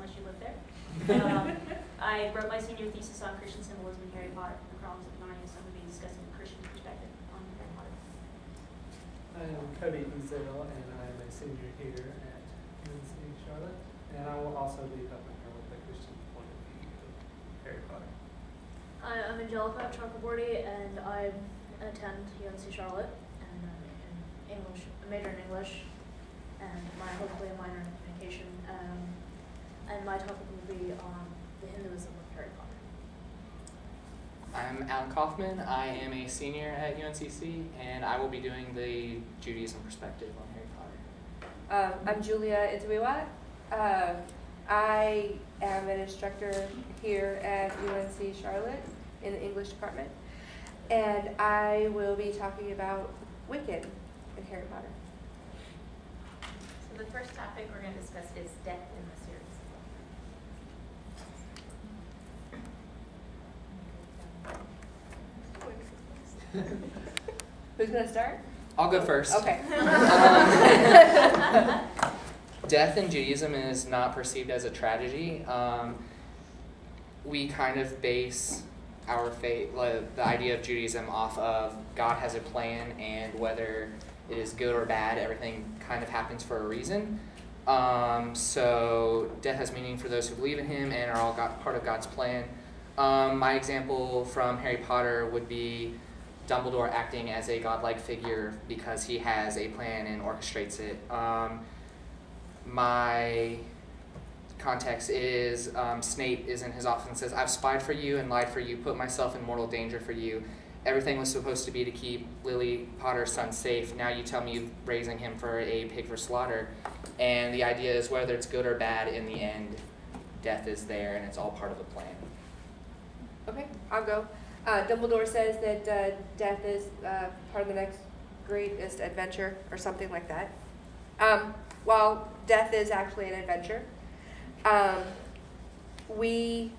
unless you live there. I wrote my senior thesis on Christian symbolism in Harry Potter, the Chronicles of Narnia, so I'm going to be discussing the Christian perspective on Harry Potter. I am Cody Ezel, and I am a senior here at UNC Charlotte, and I will also be helping her with the Christian point of view of Harry Potter. Hi, I'm Angelica Chakraborty, and I attend UNC Charlotte, and I'm in English, a major in English, and hopefully a minor in communication. And my topic will be on the Hinduism of Harry Potter. I'm Alan Kaufman. I am a senior at UNCC, and I will be doing the Judaism perspective on Harry Potter. I'm Julia Ituiwa. I am an instructor here at UNC Charlotte in the English department, and I will be talking about Wiccan in Harry Potter. So the first topic we're going to discuss is death in the series. Who's going to start? I'll go first. Okay. Death in Judaism is not perceived as a tragedy. We kind of base our faith, the idea of Judaism, off of God has a plan, and whether it is good or bad, everything kind of happens for a reason. So death has meaning for those who believe in Him and are all part of God's plan. My example from Harry Potter would be Dumbledore acting as a godlike figure because he has a plan and orchestrates it. My context is Snape is in his office and says, "I've spied for you and lied for you, put myself in mortal danger for you. Everything was supposed to be to keep Lily Potter's son safe. Now you tell me you're raising him for a pig for slaughter." And the idea is whether it's good or bad, in the end, death is there and it's all part of the plan. Okay, I'll go. Dumbledore says that death is part of the next greatest adventure, or something like that. While death is actually an adventure, we,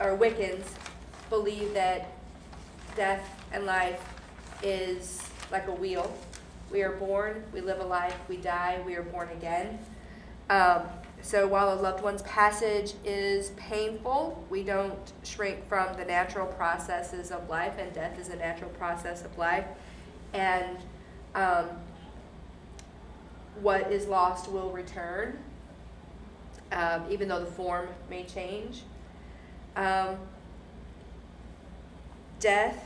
or Wiccans, believe that death and life is like a wheel. We are born, we live a life, we die, we are born again. So while a loved one's passage is painful, we don't shrink from the natural processes of life, and death is a natural process of life. And what is lost will return, even though the form may change. Death,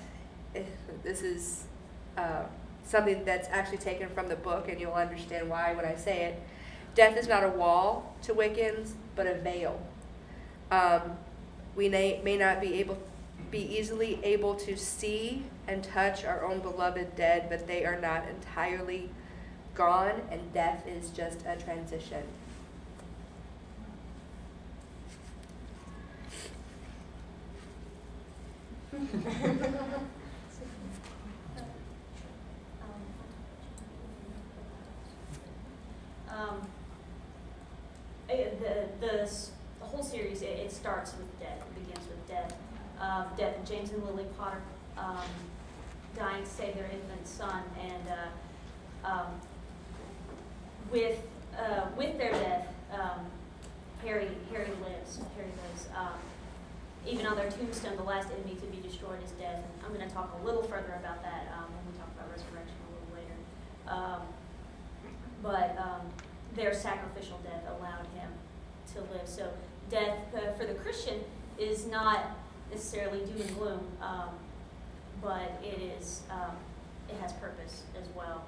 this is something that's actually taken from the book, and you'll understand why when I say it. Death is not a wall to Wiccans, but a veil. We may not be easily able to see and touch our own beloved dead, but they are not entirely gone, and death is just a transition. The whole series, it starts with death. It begins with death. Death of James and Lily Potter dying to save their infant son, and with their death, Harry lives. Even on their tombstone, the last enemy to be destroyed is death. And I'm going to talk a little further about that when we talk about resurrection a little later. But their sacrificial death allowed him to live. So death for the Christian is not necessarily doom and gloom, but it has purpose as well.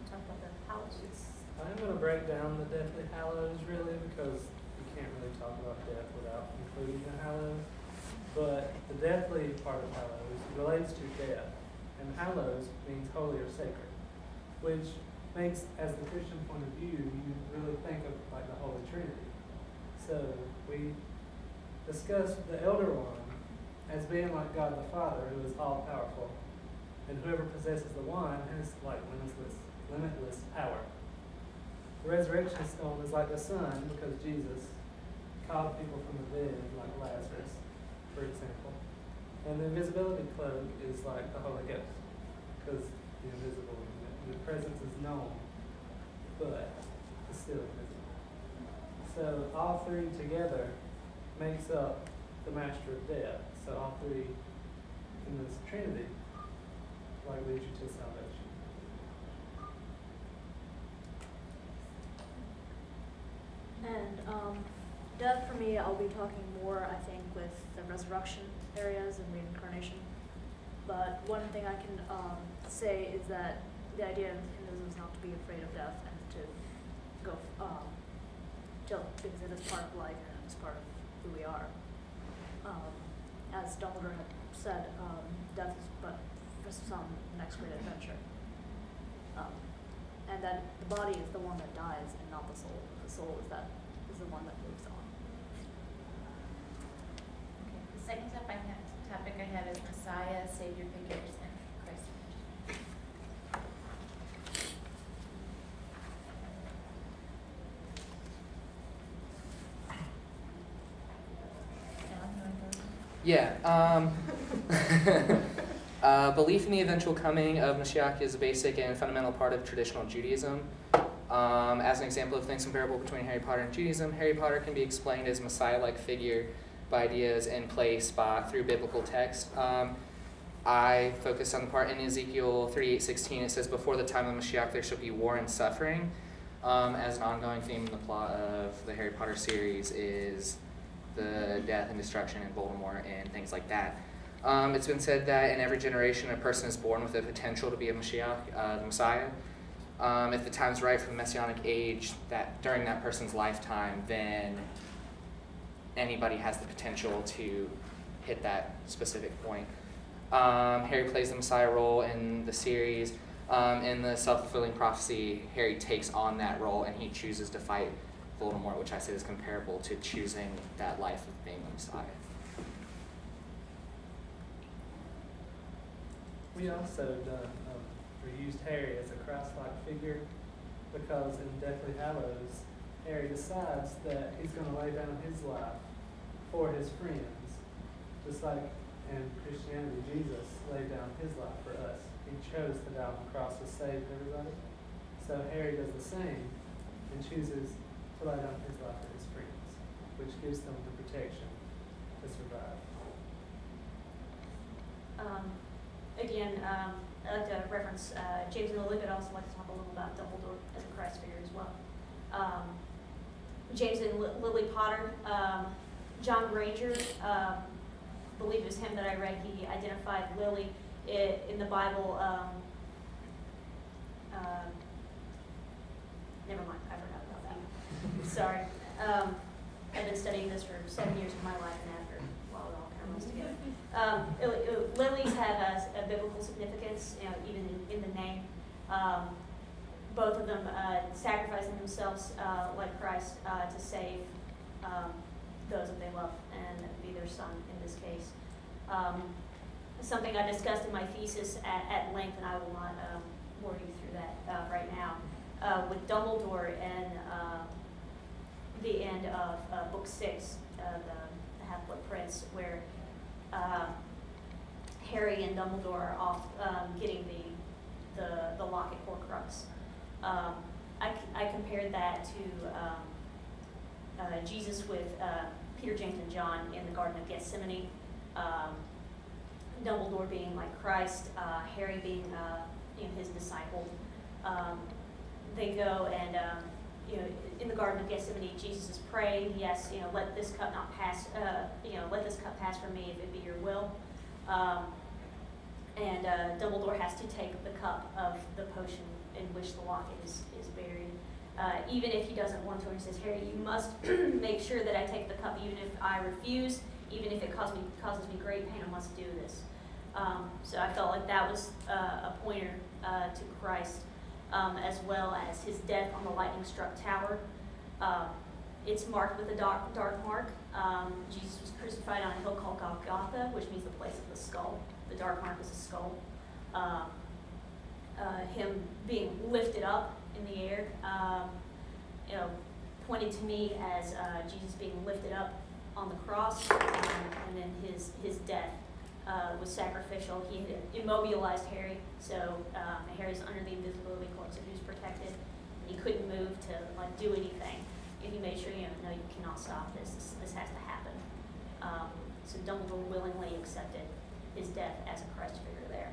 Talk about the hallows. I'm going to break down the Deathly Hallows, really, because you can't really talk about death without including the hallows. But the deathly part of hallows relates to death, and hallows means holy or sacred, which makes, as the Christian point of view, you really think of like the Holy Trinity. So we discussed the Elder One as being like God the Father, who is all-powerful, and whoever possesses the One has like limitless power. The resurrection stone is like the sun, because Jesus called people from the dead, like Lazarus, for example. And the invisibility cloak is like the Holy Ghost, because the invisible, the presence is known, but still invisible. So all three together makes up the master of death. So all three in this Trinity like lead you to salvation. And death for me, I'll be talking more, I think, with the resurrection areas and reincarnation. But one thing I can say is that the idea of Hinduism is not to be afraid of death and to go till, because it is part of life and it's part of who we are. As Dumbledore had said, death is but for some next great adventure. And that the body is the one that dies and not the soul. The soul is the one that moves on. Okay. The second topic I have is Messiah, Savior figures, and Christ. Yeah. Belief in the eventual coming of Mashiach is a basic and fundamental part of traditional Judaism. As an example of things comparable between Harry Potter and Judaism, Harry Potter can be explained as a Messiah-like figure by ideas in place through biblical text. I focused on the part in Ezekiel 38:16. It says, "Before the time of Mashiach there shall be war and suffering." As an ongoing theme in the plot of the Harry Potter series is the death and destruction in Voldemort and things like that. It's been said that in every generation a person is born with the potential to be a Mashiach, the Messiah. If the time's right for the Messianic age, that during that person's lifetime, then anybody has the potential to hit that specific point. Harry plays the Messiah role in the series. In the self-fulfilling prophecy, Harry takes on that role and he chooses to fight Voldemort, which I say is comparable to choosing that life of being the Messiah. We also used Harry as a Christ-like figure because in Deathly Hallows, Harry decides that he's going to lay down his life for his friends, just like in Christianity, Jesus laid down his life for us. He chose to die on the cross to save everybody. So Harry does the same and chooses to lay down his life for his friends, which gives them the protection to survive. Again, I like to reference James and Lily, but I also like to talk a little about Dumbledore as a Christ figure as well. James and Lily Potter, John Granger, believe it was him that I read, he identified Lily in the Bible. Never mind, I forgot about that. Sorry. I've been studying this for 7 years of my life, and after a while it all kind of runs together. Lilies have a biblical significance, even in the name. Both of them sacrificing themselves like Christ to save those that they love, and that would be their son in this case. Something I discussed in my thesis at length, and I will not bore you through that right now. With Dumbledore and the end of Book 6, the Half-Blood Prince, where Harry and Dumbledore are off getting the locket Horcrux. I compared that to Jesus with Peter, James, and John in the Garden of Gethsemane. Dumbledore being like Christ, Harry being his disciple. They go and in the Garden of Gethsemane, Jesus is praying. Yes, let this cup not pass. Let this cup pass from me if it be your will. And Dumbledore has to take the cup of the potion in which the locket is buried. Even if he doesn't want to, he says, Harry, you must make sure that I take the cup, even if I refuse, even if it causes me great pain, I must do this. So I felt like that was a pointer to Christ, as well as his death on the lightning-struck tower. It's marked with a dark mark. Jesus was crucified on a hill called Golgotha, which means the place of the skull. The dark mark is a skull. Him being lifted up in the air, pointed to me as Jesus being lifted up on the cross, and then his death was sacrificial. He had immobilized Harry, so Harry's under the invisibility cloak, so he was protected. He couldn't move to like do anything. And he made sure, no, you cannot stop this. This has to happen. So Dumbledore willingly accepted his death as a Christ figure there.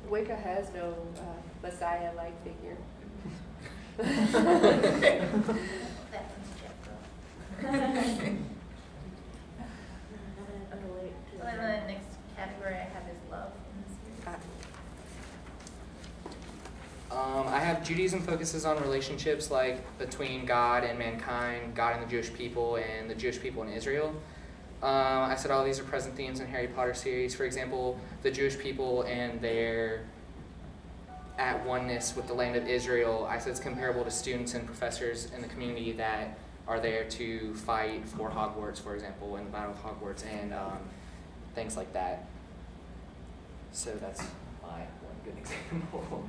Wicca has no Messiah-like figure. That one's Jeff Girl. And then the next category I have is love in this series. I have Judaism focuses on relationships like between God and mankind, God and the Jewish people, and the Jewish people in Israel. I said all these are present themes in Harry Potter series. For example, the Jewish people and their at oneness with the land of Israel. I said it's comparable to students and professors in the community that are there to fight for Hogwarts, for example, in the Battle of Hogwarts, and things like that. So that's my one good example.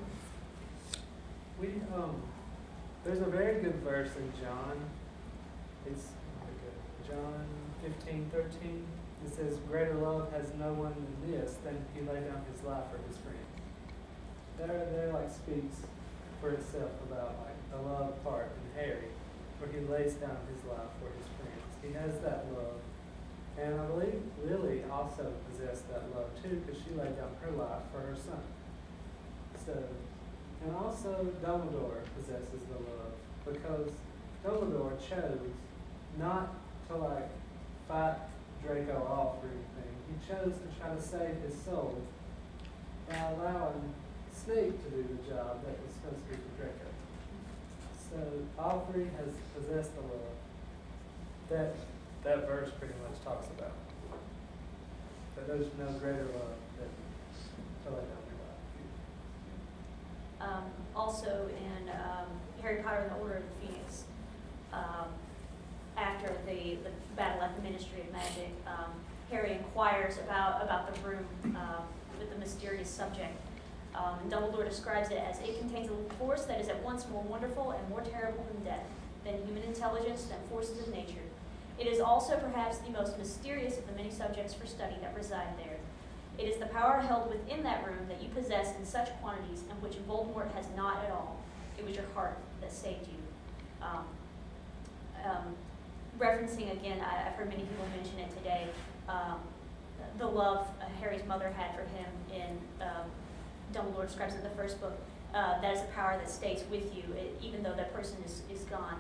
There's a very good verse in John. It's John 15:13. It says, "Greater love has no one than this, than he lay down his life for his friends." There like speaks for itself about like the love part in Harry, where he lays down his life for his friends. He has that love, and I believe Lily also possessed that love too, because she laid down her life for her son. So. And also Dumbledore possesses the love, because Dumbledore chose not to like fight Draco off or anything. He chose to try to save his soul by allowing Snape to do the job that was supposed to be for Draco. So all three has possessed the love that verse pretty much talks about. That there's no greater love than to lay down your life. Also in Harry Potter and the Order of the Phoenix, after the battle at the Ministry of Magic, Harry inquires about the room with the mysterious subject. And Dumbledore describes it as, it contains a force that is at once more wonderful and more terrible than death, than human intelligence, than forces of nature. It is also perhaps the most mysterious of the many subjects for study that reside there. It is the power held within that room that you possess in such quantities and which Voldemort has not at all. It was your heart that saved you. Referencing again, I've heard many people mention it today, the love Harry's mother had for him in Dumbledore describes in the first book. That is a power that stays with you, even though that person is gone.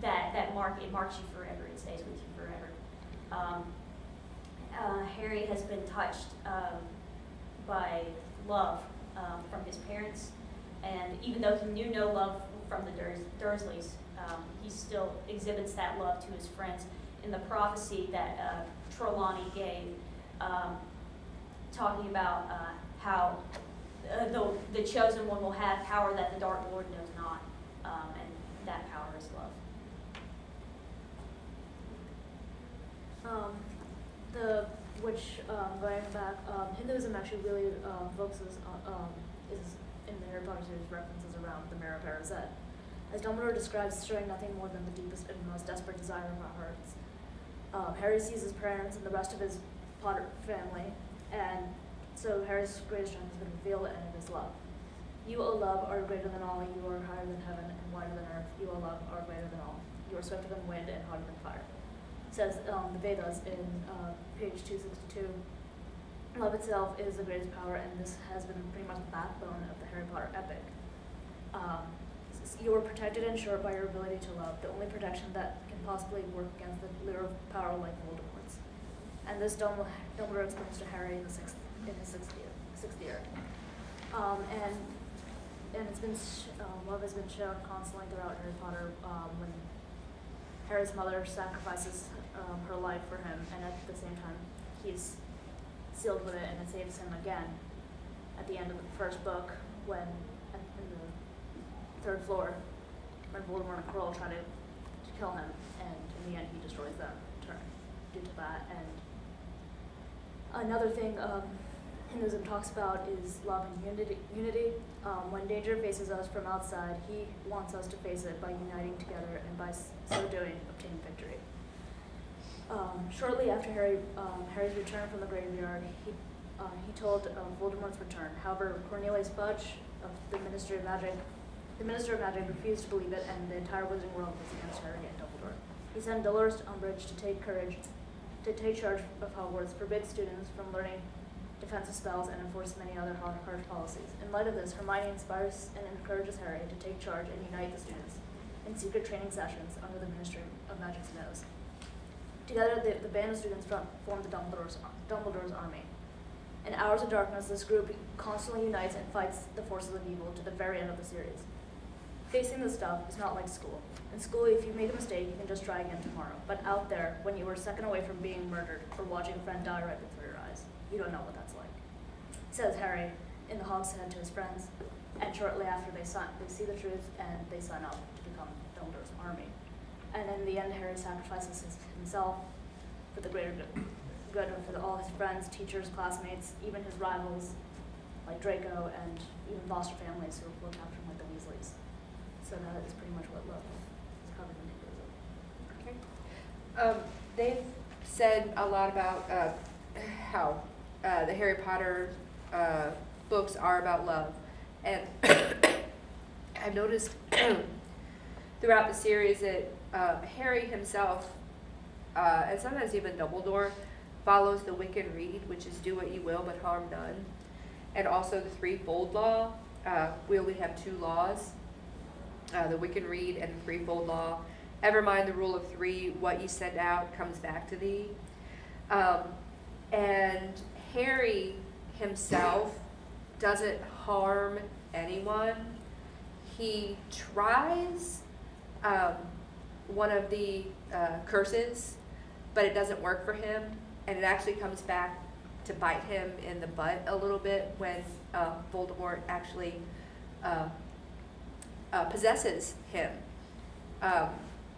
It marks you forever. It stays with you forever. Harry has been touched by love from his parents, and even though he knew no love from the Dursleys, he still exhibits that love to his friends. In the prophecy that Trelawney gave, talking about how the chosen one will have power that the Dark Lord knows not, and that power is love. Going back, Hinduism actually really focuses on, is in the Harry Potter series references around the Mirror of Erised. As Dumbledore describes, showing nothing more than the deepest and most desperate desire of our hearts. Harry sees his parents and the rest of his Potter family, and so Harry's greatest strength has been revealed, and it is love. You, O love, are greater than all. You are higher than heaven and wider than earth. You, O love, are greater than all. You are swifter than wind and hotter than fire. Says the Vedas in page 262. Love itself is the greatest power, and this has been pretty much the backbone of the Harry Potter epic. You are protected and assured by your ability to love, the only protection that can possibly work against the lure of power like Voldemort's. And this Dumbledore explains to Harry in his sixth year. And it's been love has been shown constantly throughout Harry Potter when Harry's mother sacrifices her life for him, and at the same time he's sealed with it, and it saves him again at the end of the first book when in the third floor when Voldemort and Quirrell try to kill him, and in the end he destroys them due to that. And another thing Hinduism talks about is love and unity. When danger faces us from outside, he wants us to face it by uniting together and by so doing obtain victory. Shortly after Harry's return from the graveyard, he told of Voldemort's return. However, Cornelius Fudge of the Ministry of Magic refused to believe it, and the entire Wizarding world was against Harry and Dumbledore. He sent Dolores to Umbridge to take charge of Hogwarts, forbid students from learning defensive spells, and enforce many other harsh policies. In light of this, Hermione inspires and encourages Harry to take charge and unite the students in secret training sessions under the Ministry of Magic's nose. Together, the band of students formed the Dumbledore's army. In Hours of Darkness, this group constantly unites and fights the forces of evil to the very end of the series. Facing this stuff is not like school. In school, if you make a mistake, you can just try again tomorrow. But out there, when you are a second away from being murdered or watching a friend die right before your eyes, you don't know what that's like. Says Harry in the Hog's Head to his friends, and shortly after they see the truth and they sign up to become Dumbledore's army. And in the end, Harry sacrifices himself for the greater good for all his friends, teachers, classmates, even his rivals like Draco, and even foster families who look after him like the Weasleys. So that is pretty much what love is covered in. Okay. They've said a lot about how the Harry Potter books are about love. And I've noticed throughout the series that Harry himself, and sometimes even Dumbledore, follows the Wiccan Rede, which is do what you will but harm none. And also the threefold law. We only have two laws, the Wiccan Rede and the threefold law. Ever mind the rule of three, what you send out comes back to thee. And Harry himself doesn't harm anyone. He tries one of the curses, but it doesn't work for him, and it actually comes back to bite him in the butt a little bit when Voldemort actually possesses him.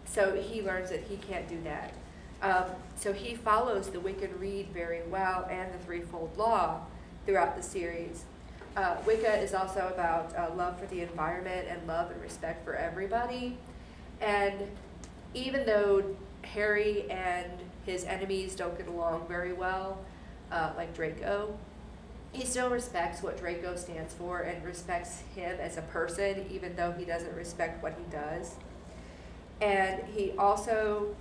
So he learns that he can't do that. So he follows the Wiccan Rede very well and the threefold law throughout the series. Wicca is also about love for the environment and love and respect for everybody. And even though Harry and his enemies don't get along very well, like Draco, he still respects what Draco stands for and respects him as a person, even though he doesn't respect what he does. And he also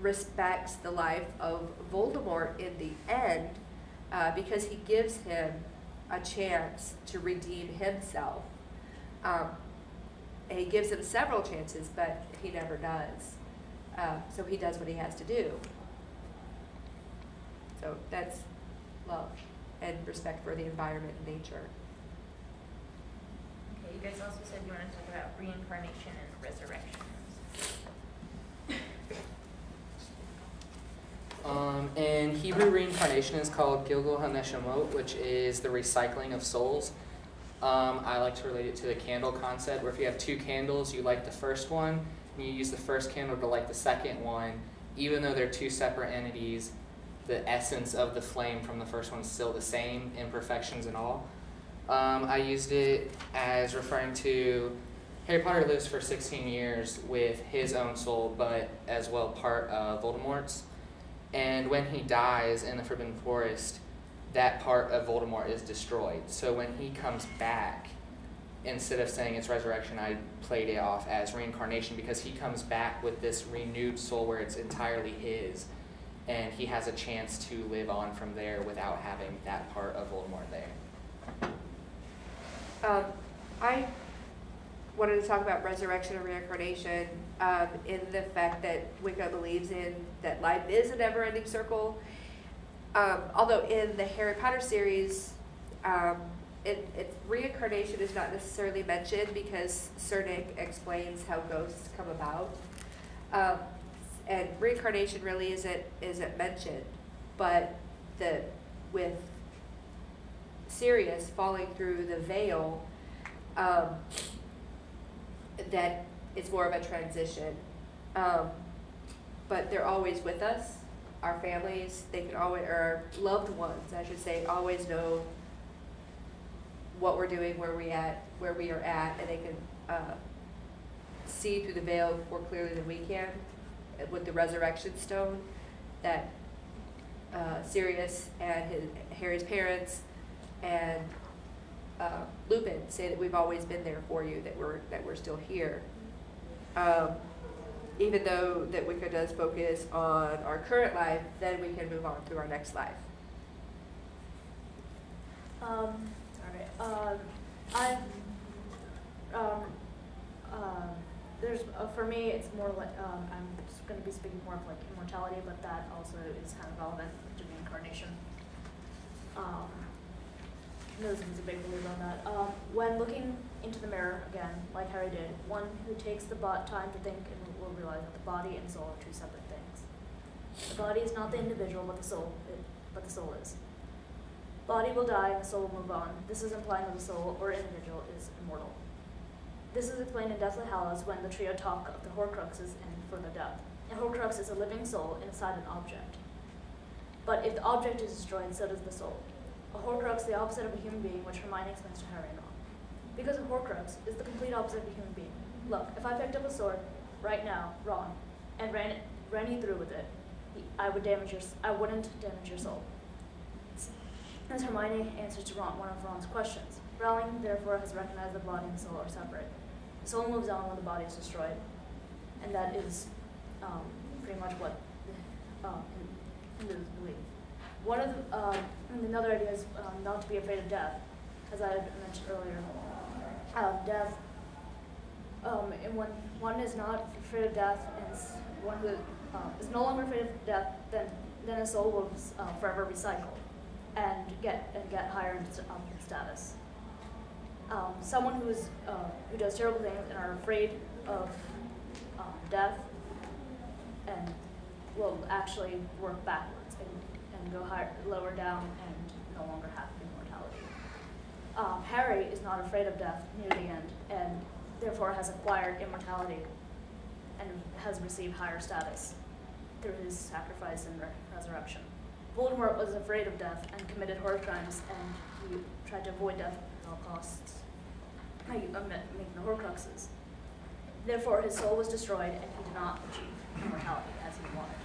respects the life of Voldemort in the end, because he gives him a chance to redeem himself. And he gives him several chances, but he never does. So he does what he has to do. So that's love and respect for the environment and nature. Okay, you guys also said you wanted to talk about reincarnation and resurrection. In Hebrew, reincarnation is called Gilgul HaNeshamot, which is the recycling of souls. I like to relate it to the candle concept, where if you have two candles, you light the first one, and you use the first candle to light the second one. Even though they're two separate entities, the essence of the flame from the first one is still the same, imperfections and all. I used it as referring to Harry Potter lives for 16 years with his own soul, but as well part of Voldemort's. And when he dies in the Forbidden Forest, that part of Voldemort is destroyed. So when he comes back, instead of saying it's resurrection, I played it off as reincarnation, because he comes back with this renewed soul where it's entirely his, and he has a chance to live on from there without having that part of Voldemort there. I wanted to talk about resurrection and reincarnation in the fact that Wicca believes in that life is a never-ending circle. Although in the Harry Potter series, reincarnation is not necessarily mentioned because Sir Nick explains how ghosts come about. And reincarnation really isn't mentioned, but with Sirius falling through the veil, that it's more of a transition. But they're always with us. Our families, they can always, or our loved ones, I should say, always know what we're doing, where we are at, and they can see through the veil more clearly than we can with the resurrection stone. that Sirius and Harry's parents and Lupin say that we've always been there for you, that we're still here. Even though that Wicca does focus on our current life, then we can move on to our next life. For me, it's more like, I'm just going to be speaking more of like immortality, but that also is kind of relevant to reincarnation. Nosy is a big believer on that. When looking into the mirror, again, like Harry did, one who takes the time to think and will realize that the body and soul are two separate things. The body is not the individual, but the soul is. Body will die and the soul will move on. This is implying that the soul or individual is immortal. This is explained in Deathly Hallows when the trio talk of the Horcruxes and further death. A Horcrux is a living soul inside an object. But if the object is destroyed, so does the soul. A Horcrux, the opposite of a human being, which Hermione explains to Harry and Ron. Because a Horcrux is the complete opposite of a human being. Look, if I picked up a sword right now, Ron, and ran you through with it, I wouldn't damage your soul. As Hermione answers to Ron, one of Ron's questions, Rowling therefore has recognized the body and soul are separate. The soul moves on when the body is destroyed, and that is pretty much what Hindus believe. One of another idea is not to be afraid of death, as I had mentioned earlier. Death, and when one is not afraid of death, and one who is no longer afraid of death, then a soul will forever recycle and get higher in status. Someone who does terrible things and are afraid of death and will actually work backwards and go lower down and no longer have immortality. Harry is not afraid of death near the end and therefore has acquired immortality and has received higher status through his sacrifice and resurrection. Voldemort was afraid of death and committed horror crimes, and he tried to avoid death at all costs, making the Horcruxes. Therefore, his soul was destroyed, and he did not achieve immortality as he wanted.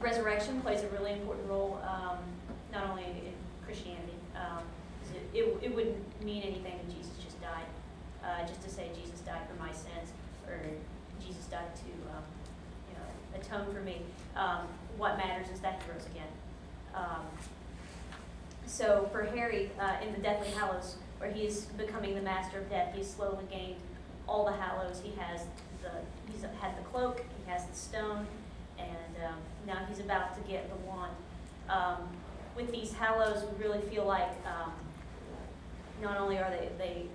Resurrection plays a really important role, not only in Christianity. It wouldn't mean anything if Jesus just died. Just to say Jesus died for my sins, or Jesus died to atone for me. What matters is that he rose again. So for Harry, in the Deathly Hallows, where he's becoming the master of death, he's slowly gained all the Hallows. He's had the cloak, he has the stone, and now he's about to get the wand. With these Hallows, we really feel like not only are they